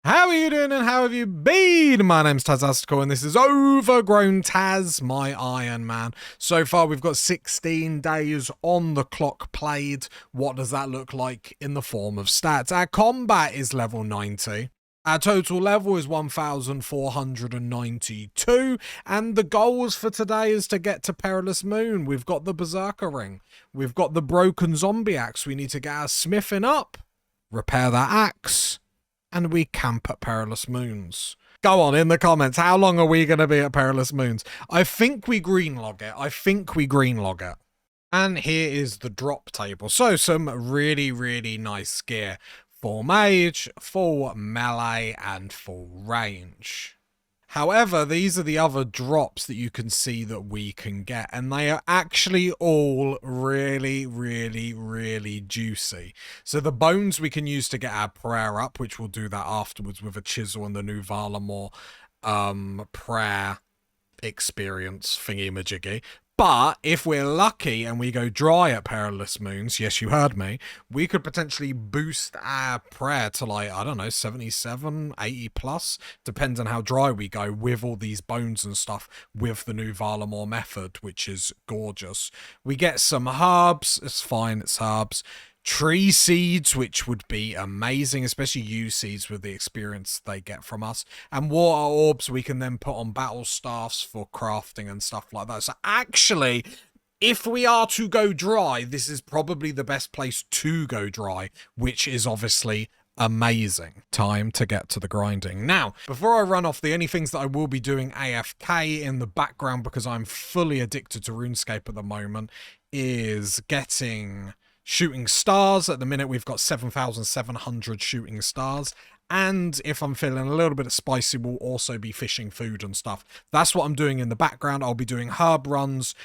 How are you doing and how have you been? My name's Tazastical and this is Overgrown Taz, my Iron Man. So far we've got 16 days on the clock played. What does that look like in the form of stats? Our combat is level 90. Our total level is 1,492, and the goals for today is to get to Perilous Moon. We've got the Berserker Ring. We've got the broken zombie axe. We need to get our smithing up, repair that axe, and we camp at Perilous Moons. Go on in the comments, how long are we going to be at Perilous Moons? I think we greenlog it. And here is the drop table. So some really nice gear. Full mage, full melee, and full range. However, these are the other drops that you can see that we can get, and they are actually all really juicy. So the bones we can use to get our prayer up, which we'll do that afterwards with a chisel and the new Valamore prayer experience thingy-majiggy. But if we're lucky and we go dry at Perilous Moons, yes, you heard me, we could potentially boost our prayer to like, I don't know, 77, 80 plus, depends on how dry we go with all these bones and stuff with the new Valamore method, which is gorgeous. We get some herbs, it's fine, it's herbs. Tree seeds, which would be amazing, especially yew seeds with the experience they get from us, and water orbs we can then put on battle staffs for crafting and stuff like that. So actually, if we are to go dry, this is probably the best place to go dry, which is obviously amazing. Time to get to the grinding. Now, before I run off, the only things that I will be doing AFK in the background, because I'm fully addicted to RuneScape at the moment, is getting shooting stars. At the minute we've got 7,700 shooting stars, and if I'm feeling a little bit spicy, we'll also be fishing food and stuff. That's what I'm doing in the background. I'll be doing herb runs,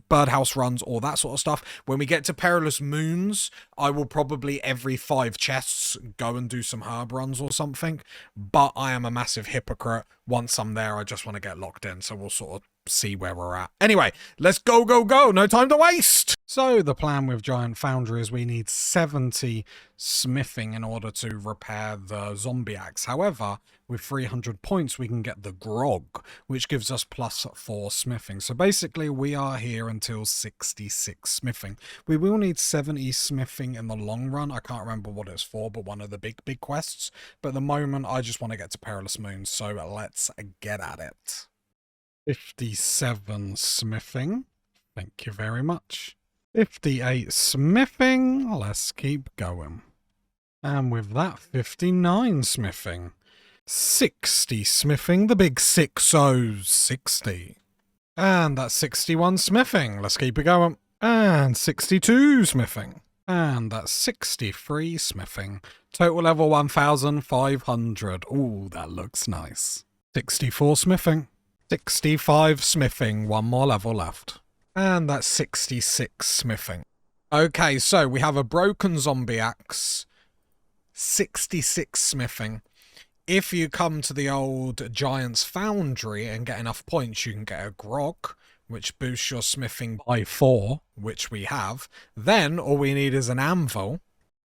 birdhouse runs, all that sort of stuff. When we get to Perilous Moons, I will probably every 5 chests go and do some herb runs or something, but I am a massive hypocrite. Once I'm there, I just want to get locked in, so we'll sort of see where we're at. Anyway, let's go, no time to waste. So the plan with Giant Foundry is we need 70 smithing in order to repair the zombie axe. However, with 300 points we can get the grog, which gives us +4 smithing. So basically we are here until 66 smithing. We will need 70 smithing in the long run. I can't remember what it's for, but one of the big quests. But at the moment I just want to get to Perilous Moon, so let's get at it. 57 smithing. Thank you very much. 58 smithing. Let's keep going. And with that, 59 smithing. 60 smithing. The big 60. And that's 61 smithing. Let's keep it going. And 62 smithing. And that's 63 smithing. Total level 1,500. Ooh, that looks nice. 64 smithing. 65 smithing, one more level left. And that's 66 smithing. Okay, so we have a broken zombie axe, 66 smithing. If you come to the old Giant's Foundry and get enough points, you can get a grog, which boosts your smithing by 4, which we have. Then all we need is an anvil.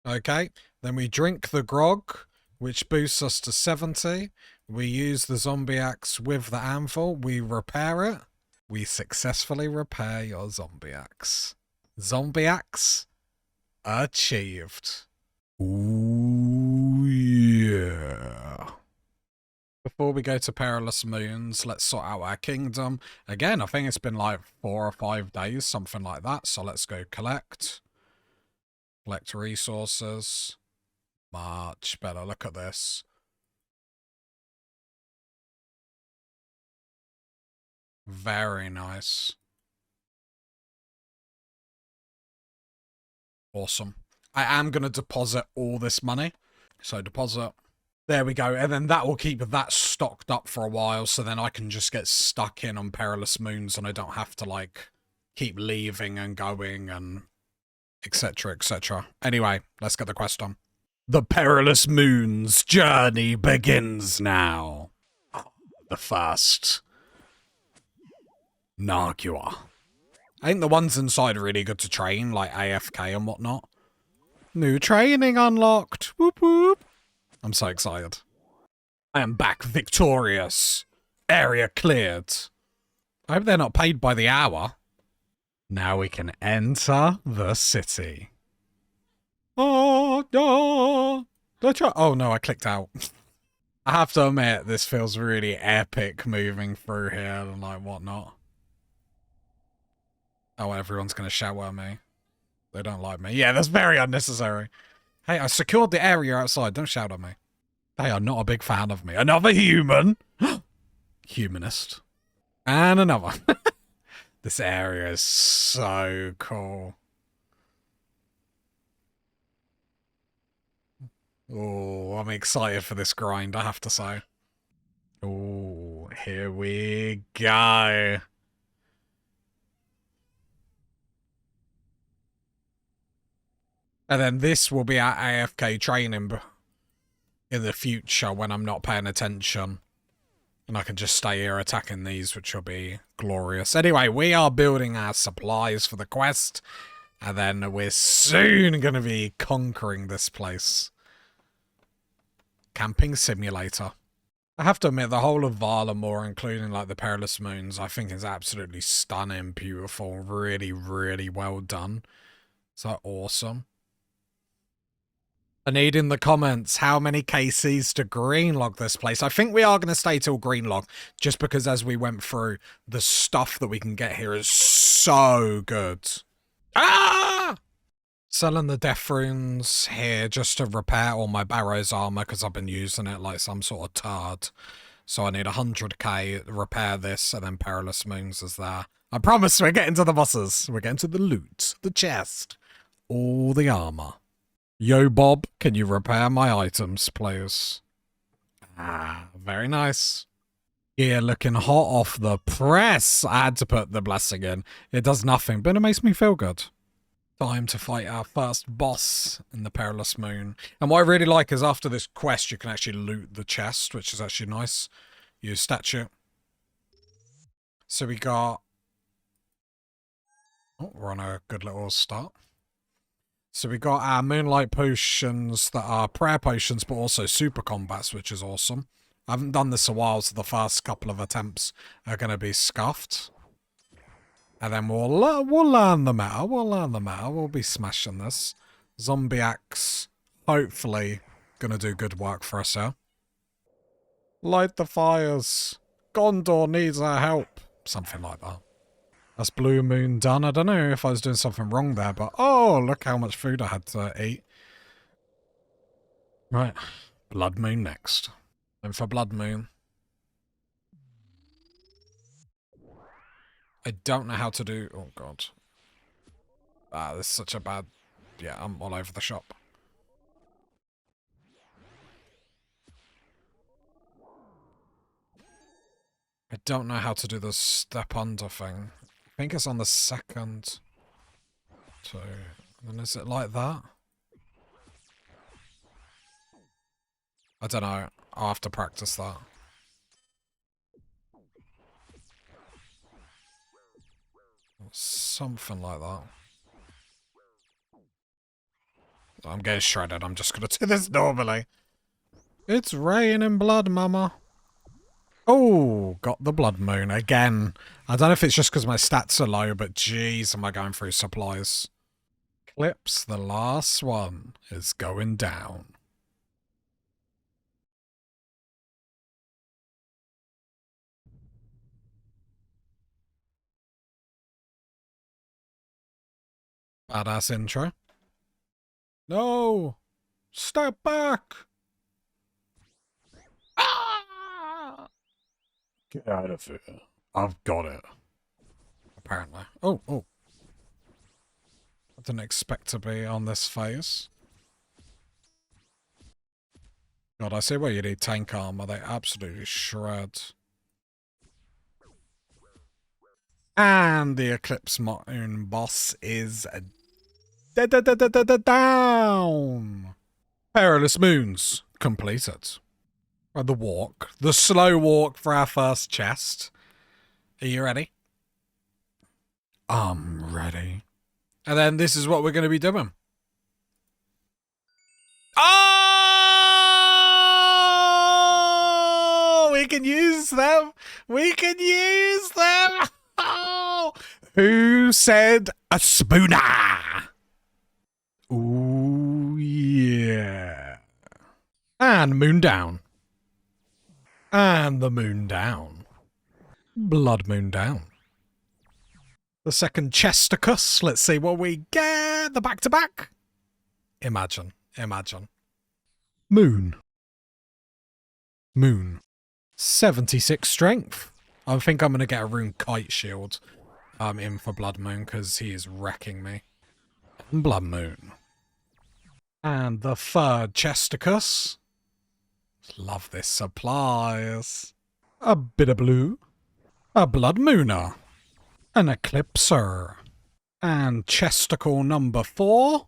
Okay, then we drink the grog, which boosts us to 70. We use the zombie axe with the anvil. We repair it. We successfully repair your zombie axe. Zombie axe achieved. Ooh, yeah. Before we go to Perilous Moons, let's sort out our kingdom. Again, I think it's been like 4 or 5 days, something like that. So let's go collect. Collect resources. Much better. Look at this. Very nice. Awesome. I am going to deposit all this money. So deposit. There we go. And then that will keep that stocked up for a while. So then I can just get stuck in on Perilous Moons and I don't have to like keep leaving and going and etc. etc. Anyway, let's get the quest on. The Perilous Moons journey begins now. The first Nagua. I think the ones inside are really good to train, like AFK and whatnot. New training unlocked. Whoop whoop. I'm so excited. I am back victorious. Area cleared. I hope they're not paid by the hour. Now we can enter the city. Oh, no. Oh no, I clicked out. I have to admit, this feels really epic moving through here and like whatnot. Oh, everyone's going to shout at me. They don't like me. Yeah, that's very unnecessary. Hey, I secured the area outside. Don't shout at me. They are not a big fan of me. Another human. Humanist. And another. This area is so cool. Oh, I'm excited for this grind, I have to say. Oh, here we go. And then this will be our AFK training in the future when I'm not paying attention. And I can just stay here attacking these, which will be glorious. Anyway, we are building our supplies for the quest. And then we're soon going to be conquering this place. Camping simulator. I have to admit, the whole of Varlamore, including like the Perilous Moons, I think is absolutely stunning, beautiful, really, really well done. So awesome. I need in the comments how many KCs to greenlog this place. I think we are going to stay till greenlog, just because as we went through, the stuff that we can get here is so good. Ah! Selling the death runes here just to repair all my Barrow's armor because I've been using it like some sort of tard. So I need 100k to repair this, and then Perilous Moons is there. I promise we're getting to the bosses. We're getting to the loot, the chest, all the armor. Yo, Bob, can you repair my items, please? Ah, very nice. Yeah, looking hot off the press. I had to put the blessing in. It does nothing, but it makes me feel good. Time to fight our first boss in the Perilous Moon. And what I really like is after this quest, you can actually loot the chest, which is actually nice. Use statue. So we got... Oh, we're on a good little start. So we got our Moonlight Potions that are prayer potions, but also super combats, which is awesome. I haven't done this a while, so the first couple of attempts are going to be scuffed. And then we'll learn the meta. We'll learn the meta. We'll be smashing this. Zombie Axe, hopefully, going to do good work for us here. Light the fires. Gondor needs our help. Something like that. That's Blue Moon done. I don't know if I was doing something wrong there, but oh, look how much food I had to eat. Right. Blood Moon next. And for Blood Moon. I don't know how to do... Oh, God. Ah, this is such a bad... Yeah, I'm all over the shop. I don't know how to do the step under thing. I think it's on the second. Two. And is it like that? I don't know. I'll have to practice that. Something like that. I'm getting shredded. I'm just going to do this normally. It's raining blood, mama. Oh, got the Blood Moon again. I don't know if it's just because my stats are low, but jeez, am I going through supplies. Clips, the last one is going down. Badass intro. No! Step back! Ah! Get out of here. I've got it. Apparently. Oh. I didn't expect to be on this phase. God, I see where you need tank armor. They absolutely shred. And the Eclipse Moon boss is down. Perilous Moons completed. The walk. The slow walk for our first chest. Are you ready? I'm ready. And then this is what we're going to be doing. can use them. We can use them. Oh, who said a spooner? Ooh, yeah. And moon down. And the moon down. Blood moon down. The second Chesticus. Let's see what we get. The back-to-back. Imagine. Moon. Moon. 76 strength. I think I'm going to get a rune kite shield in for Blood Moon because he is wrecking me. Blood Moon. And the third Chesticus. Love this supplies. A bit of blue. A Blood Mooner. An Eclipser. And Chesticle number 4.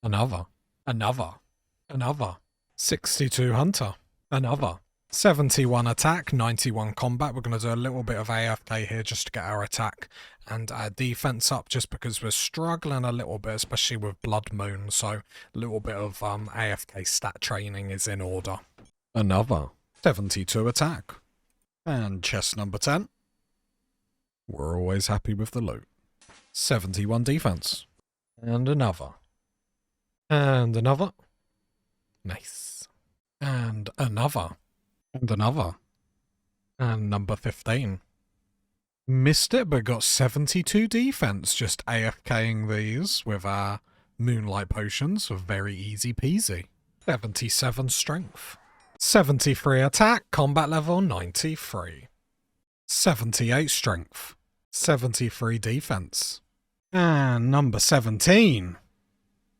Another. 62 Hunter. Another. 71 attack, 91 combat. We're going to do a little bit of AFK here just to get our attack and our defense up just because we're struggling a little bit, especially with Blood Moon. So a little bit of AFK stat training is in order. Another. 72 attack. And chest number 10. We're always happy with the loot. 71 defense. And another. And another. Nice. And another. And another. And number 15. Missed it, but got 72 defense just AFKing these with our Moonlight Potions. Very easy peasy. 77 strength. 73 attack, combat level 93. 78 strength. 73 defense. And number 17.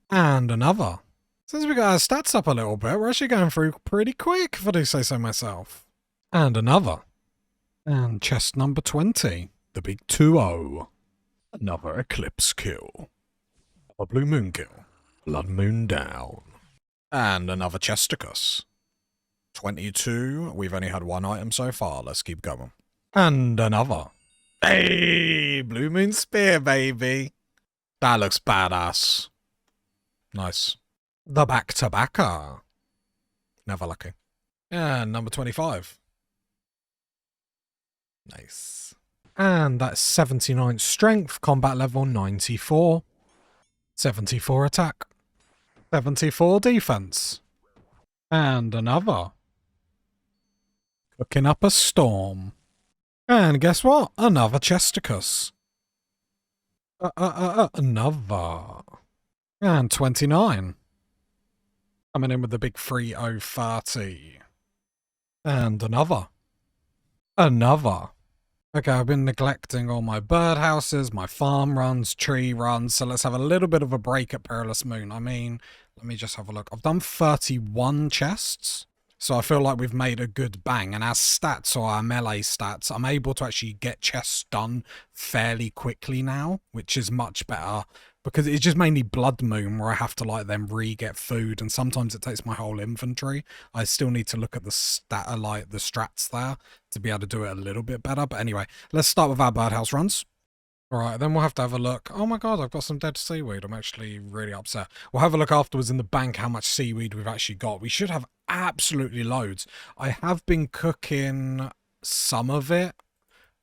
And another. Since we got our stats up a little bit, we're actually going through pretty quick, if I do say so myself. And another. And chest number 20. The big 2-0. Another Eclipse kill. A Blue Moon kill. Blood Moon down. And another Chesticus. 22. We've only had one item so far. Let's keep going. And another. Hey! Blue Moon Spear, baby. That looks badass. Nice. The back-to-backer. Never lucky. And number 25. Nice. And that's 79 strength, combat level 94. 74 attack. 74 defense. And another. Cooking up a storm. And guess what? Another Chesticus. Another. And 29. Coming in with the big 3030. And another. Another. Okay, I've been neglecting all my birdhouses, my farm runs, tree runs, so let's have a little bit of a break at Perilous Moon. I mean, let me just have a look. I've done 31 chests, so I feel like we've made a good bang, and our stats, or our melee stats, I'm able to actually get chests done fairly quickly now, which is much better, because it's just mainly Blood Moon where I have to like then re-get food, and sometimes it takes my whole inventory. I still need to look at the strats there to be able to do it a little bit better. But anyway, let's start with our birdhouse runs. All right, then we'll have to have a look. Oh my god, I've got some dead seaweed. I'm actually really upset. We'll have a look afterwards in the bank how much seaweed we've actually got. We should have absolutely loads. I have been cooking some of it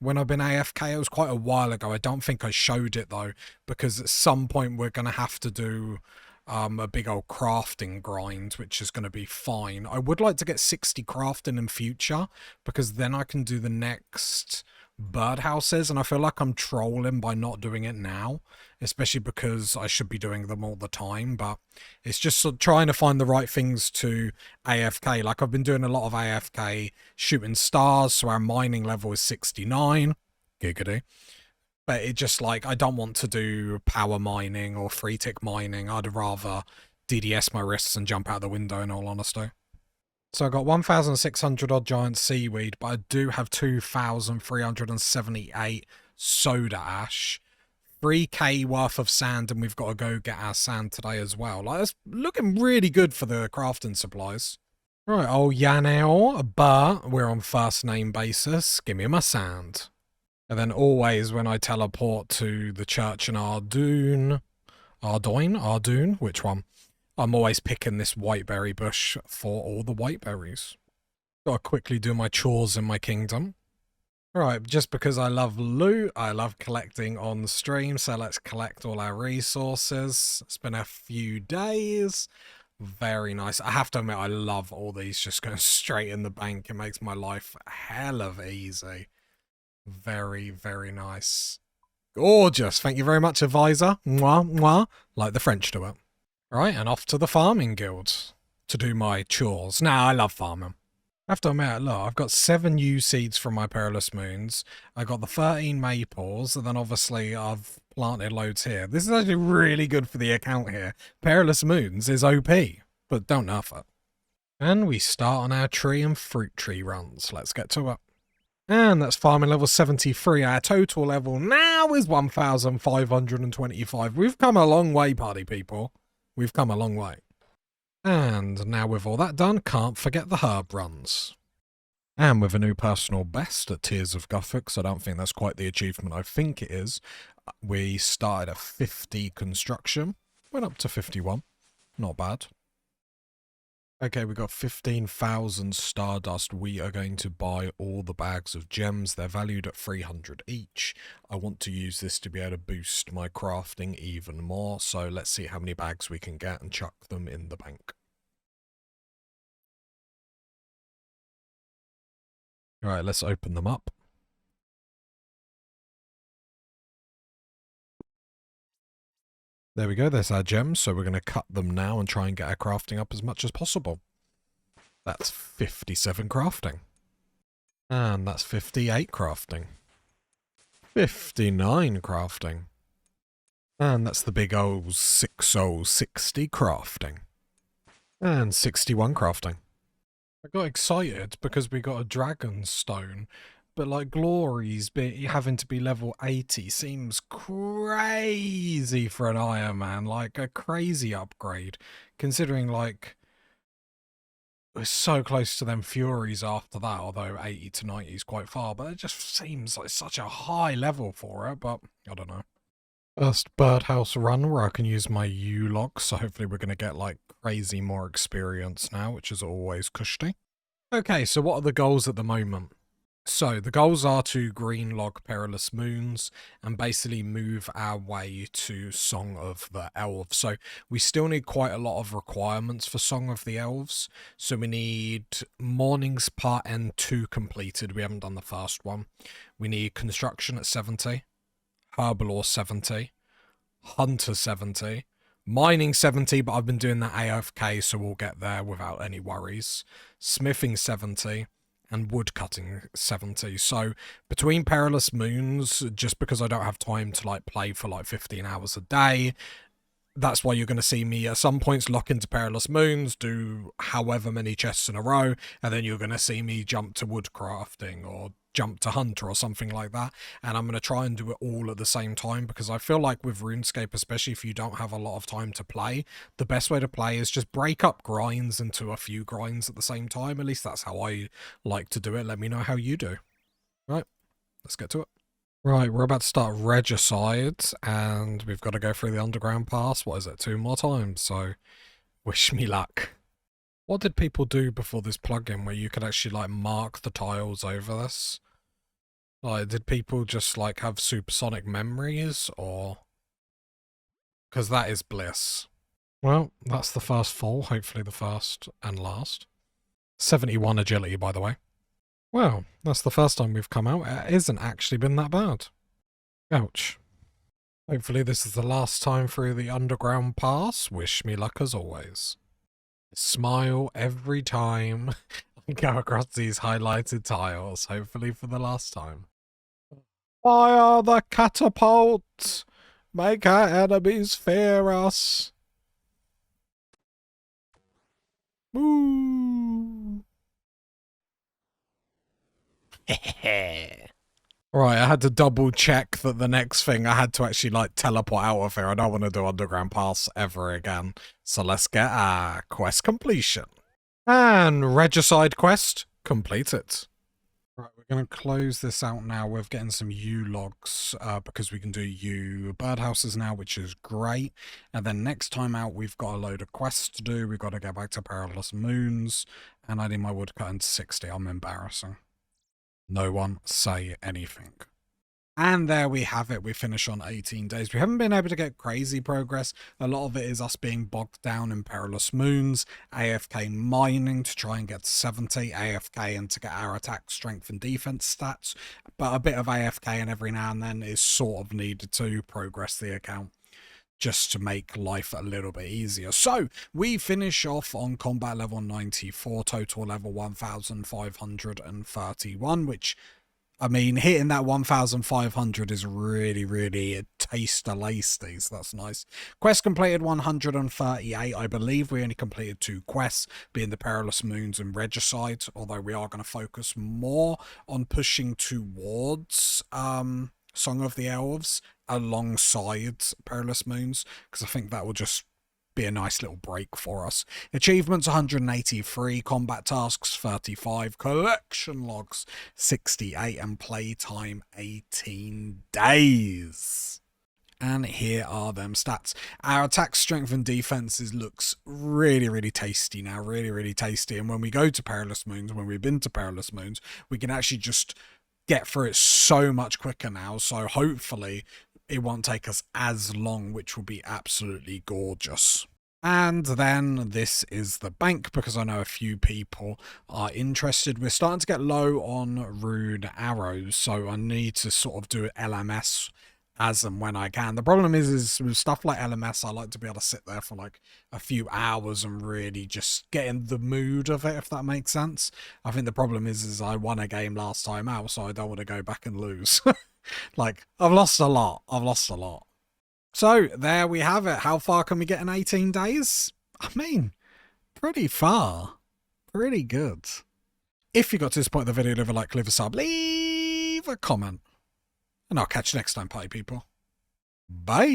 when I've been AFK. It was quite a while ago. I don't think I showed it though, because at some point we're going to have to do a big old crafting grind, which is going to be fine. I would like to get 60 crafting in future, because then I can do the next birdhouses, and I feel like I'm trolling by not doing it now, especially because I should be doing them all the time, but it's just sort of trying to find the right things to AFK. Like I've been doing a lot of AFK shooting stars, so our mining level is 69. Giggity. But it just like, I don't want to do power mining or free tick mining. I'd rather DDS my wrists and jump out the window, in all honesty. So I got 1,600 odd giant seaweed, but I do have 2,378 soda ash, 3k worth of sand, and we've got to go get our sand today as well. Like, it's looking really good for the crafting supplies. Right, oh Yanel, but we're on first name basis. Give me my sand. And then always when I teleport to the church in Ardoon, which one? I'm always picking this whiteberry bush for all the whiteberries. Gotta quickly do my chores in my kingdom. Right, just because I love loot, I love collecting on stream, so let's collect all our resources. It's been a few days. Very nice. I have to admit, I love all these just going straight in the bank. It makes my life a hell of easy. Very, very nice. Gorgeous. Thank you very much, advisor. Mwah, mwah. Like the French do it. Right, and off to the farming guild to do my chores. Now, I love farming. I have to admit, look, I've got 7 U seeds from my Perilous Moons. I got the 13 maples, and then obviously I've planted loads here. This is actually really good for the account here. Perilous Moons is OP, but don't nerf it. And we start on our tree and fruit tree runs. Let's get to it. And that's farming level 73. Our total level now is 1,525. We've come a long way, party people. We've come a long way. And now with all that done, can't forget the herb runs. And with a new personal best at Tears of Guthix, I don't think that's quite the achievement I think it is. We started at 50 construction, went up to 51. Not bad. Okay, we got 15,000 Stardust. We are going to buy all the bags of gems. They're valued at 300 each. I want to use this to be able to boost my crafting even more. So let's see how many bags we can get and chuck them in the bank. All right, let's open them up. There we go, there's our gems, so we're going to cut them now and try and get our crafting up as much as possible. That's 57 crafting. And that's 58 crafting. 59 crafting. And that's the big old 6060 crafting. And 61 crafting. I got excited because we got a dragon stone. But like Glory's having to be level 80 seems crazy for an Ironman, like a crazy upgrade, considering like we're so close to them Furies after that, although 80 to 90 is quite far, but it just seems like such a high level for it, but I don't know. First Birdhouse Run where I can use my U-log, so hopefully we're going to get like crazy more experience now, which is always cushy. Okay, so what are the goals at the moment? So the goals are to green log Perilous Moons and basically move our way to Song of the Elves. So we still need quite a lot of requirements for Song of the Elves. So we need Mornings Part N2 completed. We haven't done the first one. We need Construction at 70, Herbalore 70, Hunter 70, Mining 70, but I've been doing that AFK, so we'll get there without any worries. Smithing 70. And woodcutting 70. So between Perilous Moons, just because I don't have time to like play for like 15 hours a day, that's why you're going to see me at some points lock into Perilous Moons, do however many chests in a row, and then you're going to see me jump to woodcrafting or jump to Hunter or something like that. And I'm going to try and do it all at the same time, because I feel like with RuneScape, especially if you don't have a lot of time to play, the best way to play is just break up grinds into a few grinds at the same time. At least that's how I like to do it. Let me know how you do. Right, let's get to it. Right, we're about to start Regicide, and we've got to go through the underground pass. What is it, 2 more times? So, wish me luck. What did people do before this plugin where you could actually, like, mark the tiles over this? Like, did people just, like, have supersonic memories, or...? Because that is bliss. Well, that's the first fall, hopefully the first and last. 71 agility, by the way. Well, that's the first time we've come out. It hasn't actually been that bad. Ouch. Hopefully this is the last time through the underground pass. Wish me luck as always. Smile every time I go across these highlighted tiles, hopefully for the last time. Fire the catapult! Make our enemies fear us! Woo! Right, I had to double check that the next thing I had to actually like teleport out of here. I don't want to do underground pass ever again. So let's get our quest completion. And Regicide quest completed. Right, we're We're going to close this out now with getting some U logs because we can do U birdhouses now, which is great. And then next time out, we've got a load of quests to do. We've got to get back to Perilous Moons, and I need my woodcut to 60. I'm embarrassing. No one say anything. And there we have it. We finish on 18 days. We haven't been able to get crazy progress. A lot of it is us being bogged down in Perilous Moons, AFK mining to try and get to 70, AFK and to get our attack, strength and defense stats. But a bit of AFK and every now and then is sort of needed to progress the account, just to make life a little bit easier. So we finish off on combat level 94, total level 1531, which, I mean, hitting that 1,500 is really, really a taste-a-lasty, so that's nice. Quest completed 138. I believe we only completed 2 quests, being the Perilous Moons and Regicide, although we are going to focus more on pushing towards Song of the Elves alongside Perilous Moons, because I think that will just be a nice little break for us. Achievements 183, combat tasks 35, collection logs 68, and playtime 18 days. And here are them stats. Our attack, strength and defenses looks really, really tasty now. Really, really tasty. And when we go to Perilous Moons, when we've been to Perilous Moons, we can actually just get through it so much quicker now. So hopefully it won't take us as long, which will be absolutely gorgeous. And then this is the bank, because I know a few people are interested. We're starting to get low on rune arrows, so I need to sort of do LMS as and when I can. The problem is with stuff like LMS, I like to be able to sit there for like a few hours and really just get in the mood of it, if that makes sense. I think the problem is I won a game last time out, so I don't want to go back and lose. Like, I've lost a lot. So there we have it. How far can we get in 18 days? I mean, pretty far. Pretty good. If you got to this point of the video, leave a like, leave a sub, leave a comment. And I'll catch you next time, party people. Bye.